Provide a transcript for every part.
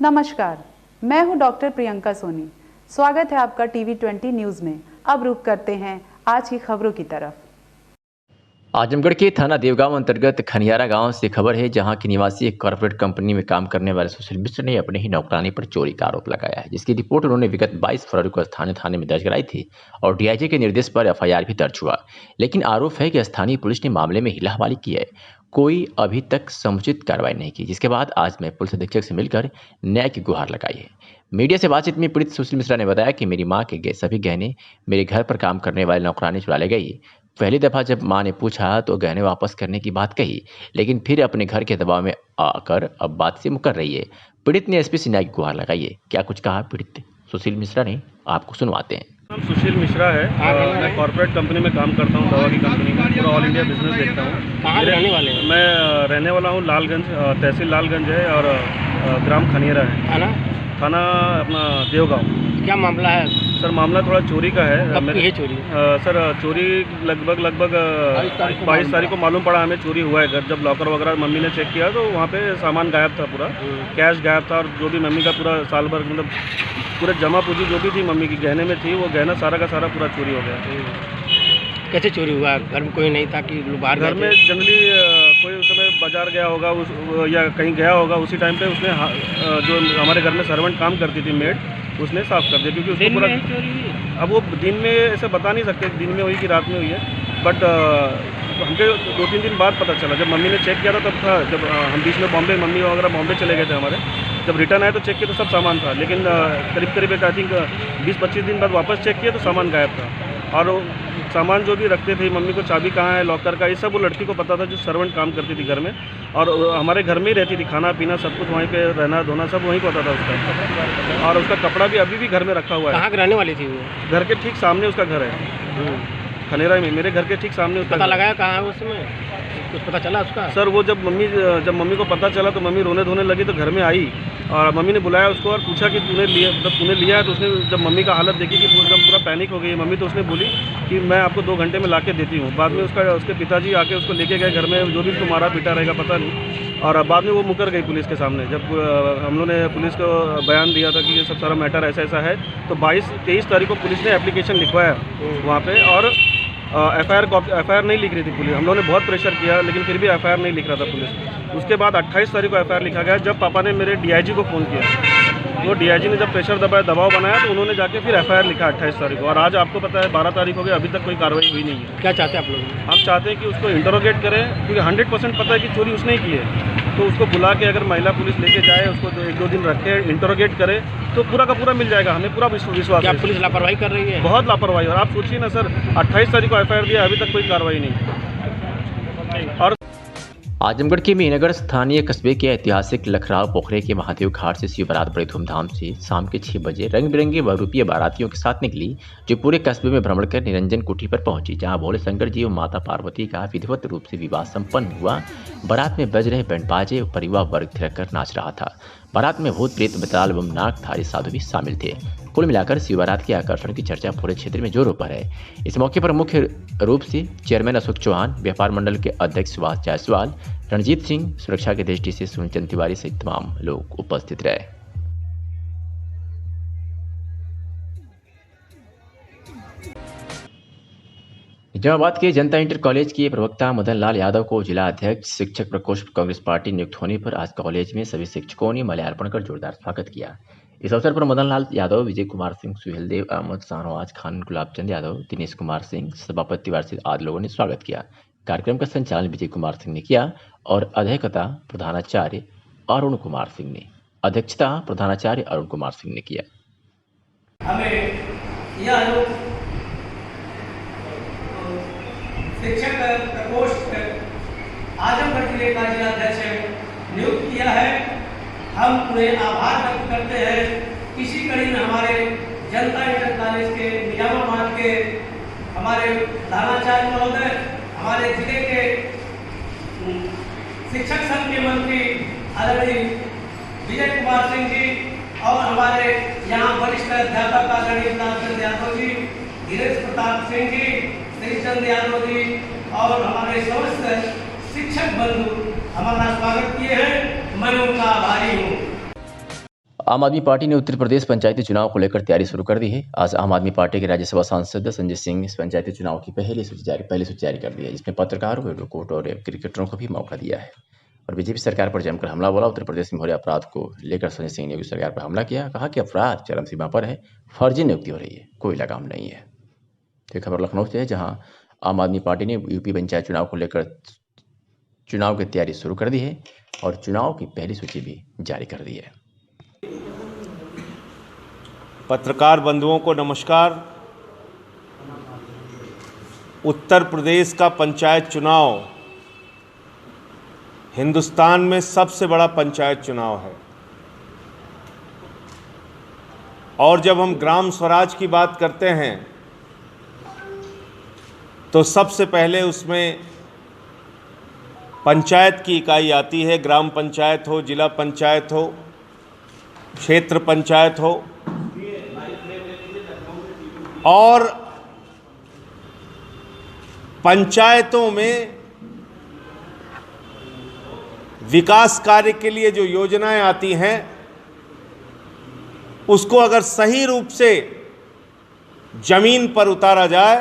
नमस्कार, मैं हूं डॉक्टर प्रियंका सोनी। स्वागत है आपका टीवी 20 न्यूज़ में। अब रुख करते हैं आज की खबरों की तरफ। आजमगढ़ के थाना देवगांव अंतर्गत खनियारा गांव से खबर है, जहां के निवासी एक कॉर्पोरेट कंपनी में काम करने वाले सुशील मिश्र ने अपने ही नौकरानी पर चोरी का आरोप लगाया है, जिसकी रिपोर्ट उन्होंने विगत 22 फरवरी को स्थानीय थाने में दर्ज कराई थी और डीआईजी के निर्देश पर एफआईआर भी दर्ज हुआ। लेकिन आरोप है कि स्थानीय पुलिस ने मामले में हिलाहवाली की है, कोई अभी तक समुचित कार्रवाई नहीं की, जिसके बाद आज मैं पुलिस अधीक्षक से मिलकर न्याय की गुहार लगाई है। मीडिया से बातचीत में पीड़ित सुशील मिश्रा ने बताया कि मेरी मां के सभी गहने मेरे घर पर काम करने वाले नौकरानी चुरा ले गई। पहली दफा जब मां ने पूछा तो गहने वापस करने की बात कही, लेकिन फिर अपने घर के दबाव में आकर अब बात से मुकर रही है। पीड़ित ने एसपी से न्याय की गुहार लगाई है। क्या कुछ कहा पीड़ित सुशील मिश्रा ने, आपको सुनवाते हैं। नाम सुशील मिश्रा है। मैं कॉर्पोरेट कंपनी में काम करता हूँ, दवा की कंपनी में। पूरा ऑल इंडिया बिजनेस देखता हूँ। कहाँ रहने वाले हैं? मैं रहने वाला हूँ लालगंज, तहसील लालगंज है और ग्राम खनियारा है। थाना अपना देवगांव। क्या मामला है सर? मामला थोड़ा चोरी का है। कब की है चोरी? सर चोरी लगभग 22 तारीख को मालूम पड़ा हमें चोरी हुआ है घर। जब लॉकर वगैरह मम्मी ने चेक किया तो वहाँ पे सामान गायब था, पूरा कैश गायब था और जो भी मम्मी का पूरा साल भर मतलब पूरा जमा पूंजी जो भी थी मम्मी की गहने में थी, वो गहना सारा का सारा पूरा चोरी हो गया। कैसे चोरी हुआ? घर में कोई नहीं था कि बाहर? घर में जनरली कोई उस समय बाजार गया होगा या कहीं गया होगा, उसी टाइम पे उसने जो हमारे घर में सर्वेंट काम करती थी मेड, उसने साफ कर दिया, क्योंकि उसको पूरा अब वो दिन में ऐसे बता नहीं सकते दिन में हुई कि रात में हुई है। बट हमको 2-3 दिन बाद पता चला। जब मम्मी ने चेक किया था तब था, जब हम बीच में बॉम्बे, मम्मी वगैरह बॉम्बे चले गए थे हमारे। जब रिटर्न आए तो चेक किया तो सब सामान था, लेकिन करीब आई थिंक 20-25 दिन बाद वापस चेक किया तो सामान गायब था। और सामान जो भी रखते थे, मम्मी को चाबी कहाँ है लॉकर का, ये सब वो लड़की को पता था जो सर्वेंट काम करती थी घर में, और हमारे घर में ही रहती थी। खाना पीना सब कुछ वहीं पे, रहना धोना सब वहीं पता था उसका। और उसका कपड़ा भी अभी भी घर में रखा हुआ है। कहाँ रहने वाली थी वो? घर के ठीक सामने उसका घर है, खनेरा में, मेरे घर के ठीक सामने उसका। पता लगाया कहाँ है उसमें? कुछ पता चला उसका? सर वो जब मम्मी को पता चला तो मम्मी रोने धोने लगी, तो घर में आई और मम्मी ने बुलाया उसको और पूछा कि तूने लिया है? तो उसने जब मम्मी का हालत देखी कि एकदम पूरा पैनिक हो गई मम्मी, तो उसने बोली कि मैं आपको 2 घंटे में ला के देती हूँ। बाद में उसके पिताजी आके उसको लेके गए घर में, जो भी उसको मारा पीटा रहेगा पता नहीं। और बाद में वो मुकर गई पुलिस के सामने। जब हम लोगों ने पुलिस को बयान दिया था कि ये सब सारा मैटर ऐसा है, तो 23 तारीख को पुलिस ने एप्लीकेशन लिखवाया वहाँ पे, और एफआईआर नहीं लिख रही थी पुलिस। हम लोगों ने बहुत प्रेशर किया, लेकिन फिर भी एफआईआर नहीं लिख रहा था पुलिस। उसके बाद 28 तारीख को एफआईआर लिखा गया। जब पापा ने मेरे डीआईजी को फ़ोन किया, वो डीआईजी ने जब प्रेशर दबाव बनाया तो उन्होंने जाके फिर एफआईआर लिखा 28 तारीख को। और आज आपको पता है 12 तारीख हो गई, अभी तक कोई कार्रवाई हुई नहीं है। क्या चाहते हैं आप लोग? हम चाहते हैं कि उसको इंटरोगेट करें, क्योंकि 100% पता है कि चोरी उसने ही की है। तो उसको बुला के अगर महिला पुलिस लेके जाए, उसको 1-2 दिन रखे, इंटरोगेट करे, तो पूरा का पूरा मिल जाएगा। हमें पूरा विश्वास है। पुलिस लापरवाही कर रही है? बहुत लापरवाही। और आप सोचिए ना सर, 28 तारीख को एफआईआर दिया, अभी तक कोई कार्रवाई नहीं। और आजमगढ़ के मीनगर स्थानीय कस्बे के ऐतिहासिक लखराव पोखरे के महादेव घाट से शिव बारात बड़े धूमधाम से शाम के 6 बजे रंग बिरंगे बहुरूपीय बारातियों के साथ निकली, जो पूरे कस्बे में भ्रमण कर निरंजन कुटी पर पहुंची, जहां भोले शंकर जी और माता पार्वती का विधिवत रूप से विवाह संपन्न हुआ। बारात में बज रहे बैंड बाजे और परिवार वर्ग थिरक कर नाच रहा था। बारात में भूत प्रेत बताल एवं नागधारी साधु भी शामिल थे। कुल मिलाकर शिव बारात के आकर्षण की चर्चा पूरे क्षेत्र में जोरों पर है। इस मौके पर मुख्य रूप से चेयरमैन अशोक चौहान, व्यापार मंडल के अध्यक्ष सुभाष जायसवाल, रणजीत सिंह, सुरक्षा की दृष्टि से सुनचंद तिवारी सहित तमाम लोग उपस्थित रहे। निजामाबाद के जनता इंटर कॉलेज के प्रवक्ता मदन लाल यादव को जिला अध्यक्ष शिक्षक प्रकोष्ठ कांग्रेस पार्टी नियुक्त होने पर आज कॉलेज में सभी शिक्षकों ने माल्यार्पण कर जोरदार स्वागत किया। इस अवसर पर मदन लाल यादव, विजय कुमार सिंह, सुहेल देव, अहमद शाहनवाज खान, गुलाबचंद यादव, दिनेश कुमार सिंह, सभापति तिवारी सहित आदि लोगों ने स्वागत किया। कार्यक्रम का संचालन विजय कुमार सिंह ने किया और अध्यक्षता प्रधानाचार्य अरुण कुमार सिंह ने किया। शिक्षक प्रकोष्ठ आजमगढ़ जिले का जिलाध्यक्ष नियुक्त किया है। हम उन्हें आभार व्यक्त करते हैं। इसी कड़ी में हमारे जनता इंटर कॉलेज के निजामाबाद के हमारे प्रधानाचार्य महोदय, हमारे जिले के शिक्षक संघ के मंत्री आदरणीय विजय कुमार सिंह जी और हमारे यहाँ वरिष्ठ अध्यापक आदरणीय गुलाबचंद यादव जी, धीरेश प्रताप सिंह जी, श्रीचंद यादव जी और हमारे समस्त शिक्षक बंधु हमारा स्वागत किए हैं। मैं उनका आभारी हूँ। आम आदमी पार्टी ने उत्तर प्रदेश पंचायती चुनाव को लेकर तैयारी शुरू कर दी है। आज आम आदमी पार्टी के राज्यसभा सांसद संजय सिंह इस पंचायती चुनाव की पहली सूची जारी कर दी है, जिसमें पत्रकारों, एडवोकेट और क्रिकेटरों को भी मौका दिया है। और बीजेपी सरकार पर जमकर हमला बोला। उत्तर प्रदेश में हो रहे अपराध को लेकर संजय सिंह ने योगी सरकार पर हमला किया। कहा कि अपराध चरम सीमा पर है, फर्जी नियुक्ति हो रही है, कोई लगाम नहीं है। तो खबर लखनऊ से है, जहां आम आदमी पार्टी ने यूपी पंचायत चुनाव को लेकर चुनाव की तैयारी शुरू कर दी है और चुनाव की पहली सूची भी जारी कर दी है। पत्रकार बंधुओं को नमस्कार। उत्तर प्रदेश का पंचायत चुनाव हिंदुस्तान में सबसे बड़ा पंचायत चुनाव है और जब हम ग्राम स्वराज की बात करते हैं तो सबसे पहले उसमें पंचायत की इकाई आती है। ग्राम पंचायत हो, जिला पंचायत हो, क्षेत्र पंचायत हो, और पंचायतों में विकास कार्य के लिए जो योजनाएं आती हैं उसको अगर सही रूप से जमीन पर उतारा जाए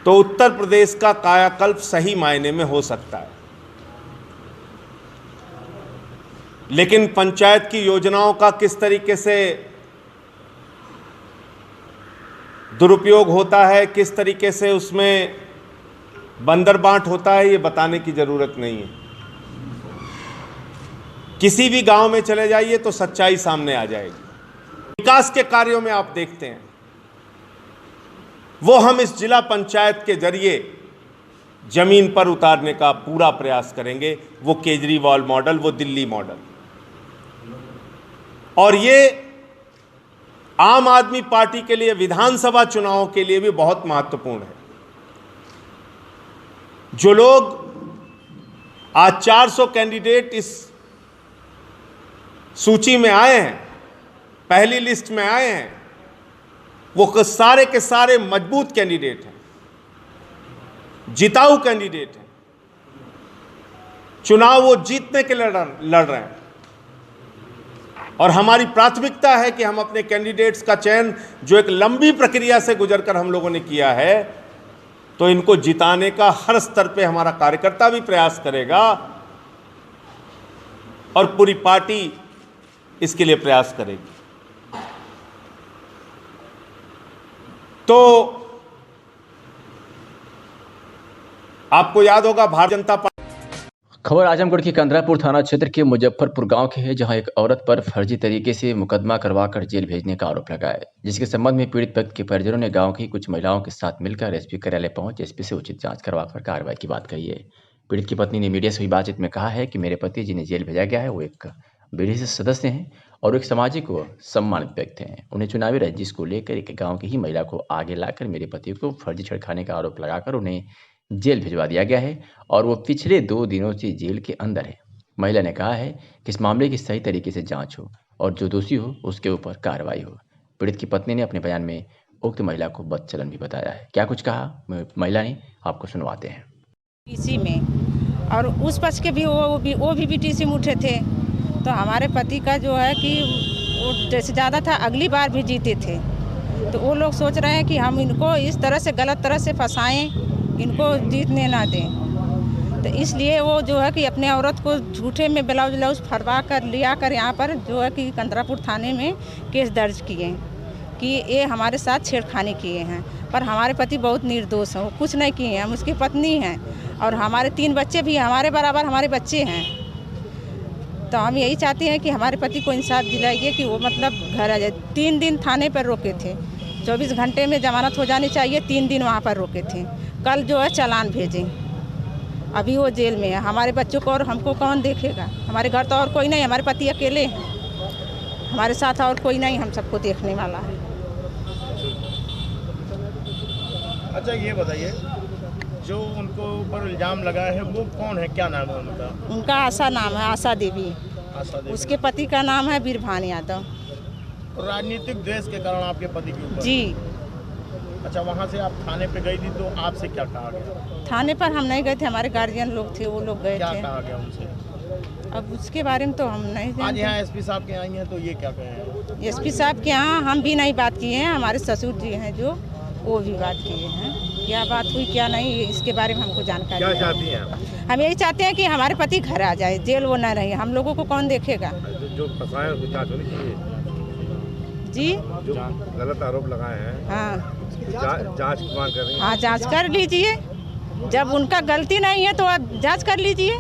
तो उत्तर प्रदेश का कायाकल्प सही मायने में हो सकता है। लेकिन पंचायत की योजनाओं का किस तरीके से दुरुपयोग होता है, किस तरीके से उसमें बंदरबांट होता है, ये बताने की जरूरत नहीं है। किसी भी गांव में चले जाइए तो सच्चाई सामने आ जाएगी। विकास के कार्यों में आप देखते हैं वो हम इस जिला पंचायत के जरिए जमीन पर उतारने का पूरा प्रयास करेंगे। वो केजरीवाल मॉडल, वो दिल्ली मॉडल, और ये आम आदमी पार्टी के लिए विधानसभा चुनावों के लिए भी बहुत महत्वपूर्ण है। जो लोग आज 400 कैंडिडेट इस सूची में आए हैं, पहली लिस्ट में आए हैं, वो सारे के सारे मजबूत कैंडिडेट हैं, जिताऊ कैंडिडेट हैं। चुनाव वो जीतने के लिए लड़ रहे हैं और हमारी प्राथमिकता है कि हम अपने कैंडिडेट्स का चयन, जो एक लंबी प्रक्रिया से गुजरकर हम लोगों ने किया है, तो इनको जिताने का हर स्तर पे हमारा कार्यकर्ता भी प्रयास करेगा और पूरी पार्टी इसके लिए प्रयास करेगी। तो आपको याद होगा भारतीय जनता पार्टी। खबर आजमगढ़ के कंदरापुर थाना क्षेत्र के मुजफ्फरपुर गांव की है, जहां एक औरत पर फर्जी तरीके से मुकदमा करवाकर जेल भेजने का आरोप लगा है, जिसके संबंध में पीड़ित व्यक्ति के परिजनों ने गांव की कुछ महिलाओं के साथ मिलकर एसपी कार्यालय पहुंच एसपी से उचित जांच करवाकर कार्रवाई की बात कही है। पीड़ित की पत्नी ने मीडिया से हुई बातचीत में कहा है कि मेरे पति जिन्हें जेल भेजा गया है वो एक बीडीसी सदस्य हैं और एक सामाजिक व सम्मानित व्यक्ति हैं। उन्हें चुनावी रंजिश को लेकर एक गाँव की ही महिला को आगे लाकर मेरे पति को फर्जी छेड़खानी का आरोप लगाकर उन्हें जेल भिजवा दिया गया है और वो पिछले 2 दिनों से जेल के अंदर है। महिला ने कहा है कि इस मामले की सही तरीके से जांच हो और जो दोषी हो उसके ऊपर कार्रवाई हो। पीड़ित की पत्नी ने अपने बयान में उक्त महिला को बदचलन भी बताया है। क्या कुछ कहा महिला ने, आपको सुनवाते हैं। बीटीसी में और उस पक्ष के भी वो भी बीटीसी में उठे थे, तो हमारे पति का जो है कि वो जैसे ज़्यादा था, अगली बार भी जीते थे। तो वो लोग सोच रहे हैं कि हम इनको इस तरह से गलत तरह से फंसाएं, इनको जीतने ना दें। तो इसलिए वो जो है कि अपने औरत को झूठे में ब्लाउज व्लाउज फरवा कर लिया कर यहाँ पर जो है कि कंदरापुर थाने में केस दर्ज किए कि ये हमारे साथ छेड़खानी किए हैं। पर हमारे पति बहुत निर्दोष हैं, वो कुछ नहीं किए हैं। हम उसकी पत्नी हैं और हमारे 3 बच्चे भी हमारे बराबर हमारे बच्चे हैं। तो हम यही चाहते हैं कि हमारे पति को इंसाफ दिलाइए कि वो मतलब घर आ जाए। 3 दिन थाने पर रोके थे, 24 घंटे में जमानत हो जानी चाहिए, 3 दिन वहाँ पर रोके थे। कल जो है चालान भेजें, अभी वो जेल में है। हमारे बच्चों को और हमको कौन देखेगा? हमारे घर तो और कोई नहीं, हमारे पति अकेले हैं, हमारे साथ और कोई नहीं हम सबको देखने वाला है। अच्छा ये बताइए, जो उनको ऊपर इल्जाम लगा है वो कौन है, क्या नाम है उनका? उनका आशा नाम है, आशा देवी। उसके पति का नाम है बीरभान यादव। राजनीतिक द्वेष के कारण आपके पति के ऊपर? जी। अच्छा, वहाँ से आप थाने पे गई थी, तो आपसे क्या कहा गया? थाने पर हम नहीं गए थे, हमारे गार्जियन लोग थे, वो लोग गए क्या थे। कहा गया उनसे? अब उसके बारे में तो हम नहीं आज जानते। यहाँ एसपी साहब के आई हैं, तो ये क्या कहे हैं? एसपी साहब के यहाँ हम भी नहीं बात किए हैं, हमारे ससुर जी हैं जो, वो भी बात किए हैं। क्या बात हुई क्या नहीं, इसके बारे में हमको जानकारी क्या नहीं। चाहती हैं आप? हम यही चाहते हैं कि हमारे पति घर आ जाए, जेल वो न रहे, हम लोगों को कौन देखेगा। जो फंसाए उसकी जांच होनी चाहिए। जी जो गलत आरोप लगाए हैं, हाँ जांच की मांग कर रही हैं। हाँ, जांच कर लीजिए। जब उनका गलती नहीं है तो आप जांच कर लीजिए।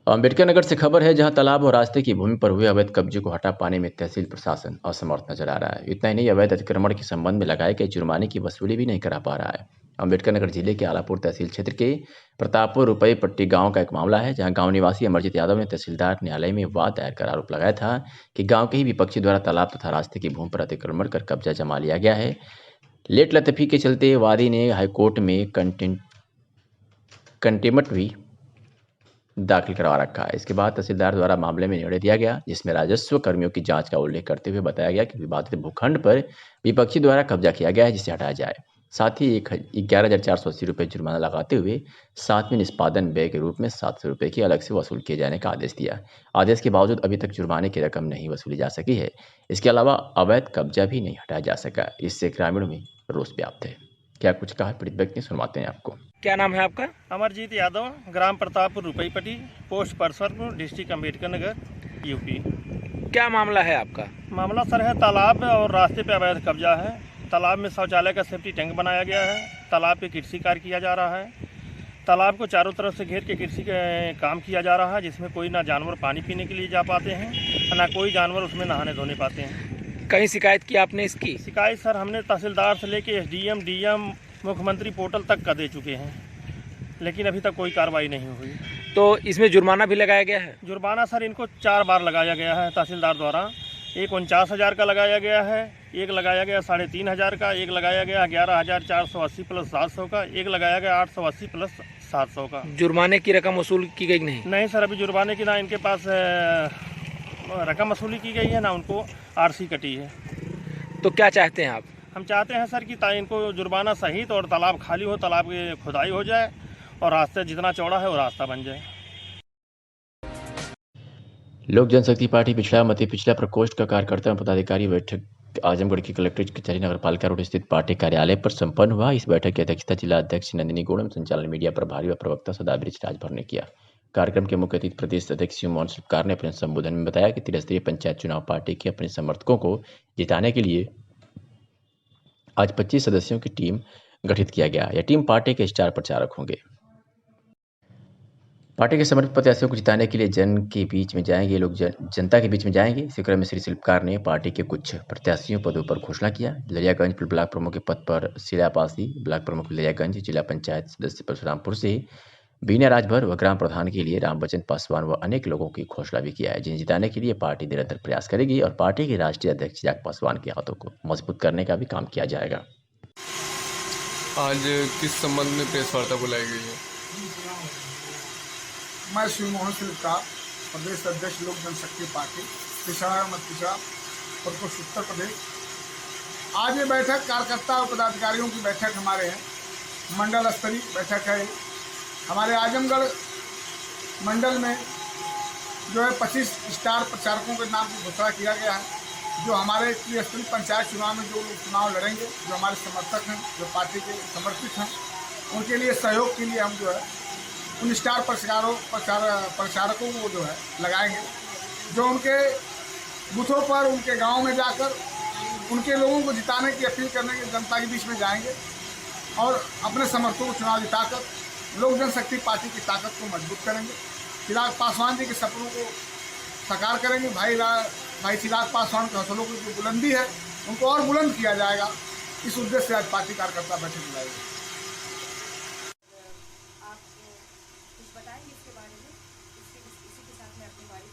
अम्बेडकर नगर से खबर है, जहां तालाब और रास्ते की भूमि पर हुए अवैध कब्जे को हटा पाने में तहसील प्रशासन असमर्थ नजर आ रहा है। इतना ही नहीं, अवैध अतिक्रमण के संबंध में लगाए गए जुर्माने की वसूली भी नहीं करा पा रहा है। अम्बेडकर नगर जिले के आलापुर तहसील क्षेत्र के प्रतापपुर रुपये पट्टी गांव का एक मामला है, जहां गांव निवासी अमरजीत यादव ने तहसीलदार न्यायालय में वाद दायर कर आरोप लगाया था कि गांव के ही विपक्षी द्वारा तालाब तथा रास्ते की भूमि पर अतिक्रमण कर कब्जा जमा लिया गया है। लेट लतीफी के चलते वादी ने हाईकोर्ट में कंटेम्प्ट भी दाखिल करवा रखा है। इसके बाद तहसीलदार द्वारा मामले में निर्णय दिया गया, जिसमें राजस्व कर्मियों की जांच का उल्लेख करते हुए बताया गया कि विवादित भूखंड पर विपक्षी द्वारा कब्जा किया गया है, जिसे हटाया जाए। साथ ही 11,480 रुपये जुर्माना लगाते हुए साथ में निष्पादन व्यय के रूप में 700 रुपये की अलग से वसूल किए जाने का आदेश दिया। आदेश के बावजूद अभी तक जुर्माने की रकम नहीं वसूली जा सकी है। इसके अलावा अवैध कब्जा भी नहीं हटाया जा सका। इससे ग्रामीणों में रोष व्याप्त है। क्या कुछ कहा पीड़ित व्यक्ति ने, सुनवाते हैं आपको। क्या नाम है आपका? अमरजीत यादव, ग्राम Pratappur रुपईपट्टी, post परसरपुर, district Ambedkar Nagar, UP. क्या मामला है आपका? मामला सर है, तालाब और रास्ते पे अवैध कब्जा है। तालाब में शौचालय का सेफ्टी टैंक बनाया गया है। तालाब पे कृषि कार्य किया जा रहा है। तालाब को चारों तरफ से घेर के कृषि काम किया जा रहा है, जिसमें कोई ना जानवर पानी पीने के लिए जा पाते हैं, ना कोई जानवर उसमें नहाने धोने पाते हैं। कहीं शिकायत की आपने इसकी? शिकायत सर हमने तहसीलदार से लेके एसडीएम, डीएम, मुख्यमंत्री पोर्टल तक का दे चुके हैं, लेकिन अभी तक कोई कार्रवाई नहीं हुई। तो इसमें जुर्माना भी लगाया गया है? जुर्माना सर इनको 4 बार लगाया गया है तहसीलदार द्वारा। एक 49,000 का लगाया गया है, एक लगाया गया 3,500 का, एक लगाया गया 11,480 प्लस 700 का, एक लगाया गया 880 प्लस 700 का। जुर्माने की रकम वसूल की गई नहीं? नहीं सर, अभी जुर्माने की ना इनके पास रकम वसूली की गई है, ना उनको आरसी कटी है। तो क्या चाहते हैं आप? हम चाहते हैं सर कि इनको जुर्माना सहित और तालाब खाली हो, तालाब की खुदाई हो जाए और रास्ता जितना चौड़ा है वो रास्ता बन जाए। लोक जनशक्ति पार्टी पिछड़ा मध्य पिछड़ा प्रकोष्ठ का कार्यकर्ता एवं पदाधिकारी बैठक आजमगढ़ की कलेक्ट्रेट कचहरी नगरपालिका रोड स्थित पार्टी कार्यालय पर संपन्न हुआ। इस बैठक की अध्यक्षता जिला अध्यक्ष नंदिनी गौड़ एवं संचालन मीडिया प्रभारी व प्रवक्ता सदाब्रिज राजभर ने किया। कार्यक्रम के मुख्य अतिथि प्रदेश अध्यक्ष शिव मोहन सरकार ने अपने संबोधन में बताया कि त्रिस्तरीय पंचायत चुनाव पार्टी के अपने समर्थकों को जिताने के लिए आज 25 सदस्यों की टीम गठित किया गया। यह टीम पार्टी के स्टार प्रचारक होंगे। पार्टी के समर्पित प्रत्याशियों को जिताने के लिए जन के बीच में जाएंगे, लोग जनता के बीच में जाएंगे। इसी क्रम में श्री शिल्पकार ने पार्टी के कुछ प्रत्याशियों पदों पर घोषणा किया। ललियागंज ब्लॉक प्रमुख के पद पर शीला पासी, ब्लॉक प्रमुख ललियागंज, जिला पंचायत सदस्य परशुरामपुर से बीना राजभर व ग्राम प्रधान के लिए रामबचन पासवान व अनेक लोगों की घोषणा भी किया है, जिन्हें जिताने के लिए पार्टी निरंतर प्रयास करेगी और पार्टी के राष्ट्रीय अध्यक्ष चिराग पासवान के हाथों को मजबूत करने का भी काम किया जाएगा। आज किस संबंध में प्रेस वार्ता बुलाई गई है? मैं शिव मोहन शिल्पकार, प्रदेश अध्यक्ष लोक जनशक्ति पार्टी पिछड़ा मत पिछड़ा प्रकोष्ठ उत्तर प्रदेश। आज ये बैठक कार्यकर्ता और पदाधिकारियों की बैठक हमारे हैं, मंडल स्तरीय बैठक है। हमारे आजमगढ़ मंडल में जो है 25 स्टार प्रचारकों के नाम की घोषणा किया गया है, जो हमारे त्रिस्तरीय पंचायत चुनाव में जो लोग चुनाव लड़ेंगे, जो हमारे समर्थक हैं, जो पार्टी के समर्पित हैं, उनके लिए सहयोग के लिए हम जो है उन स्टार प्रचारकों को जो है लगाएंगे, जो उनके बूथों पर, उनके गांव में जाकर उनके लोगों को जिताने की अपील करने के जनता के बीच में जाएंगे और अपने समर्थकों को चुनाव जिताकर लोक जनशक्ति पार्टी की ताकत को मजबूत करेंगे। चिराग पासवान जी के सपनों को साकार करेंगे। भाई चिराग पासवान के हौसलों की जो बुलंदी है उनको और बुलंद किया जाएगा। इस उद्देश्य से आज पार्टी कार्यकर्ता बैठक बुलाएगी। आप कुछ बताएंगे इसके बारे में, इसी के साथ मैं अपनी बारी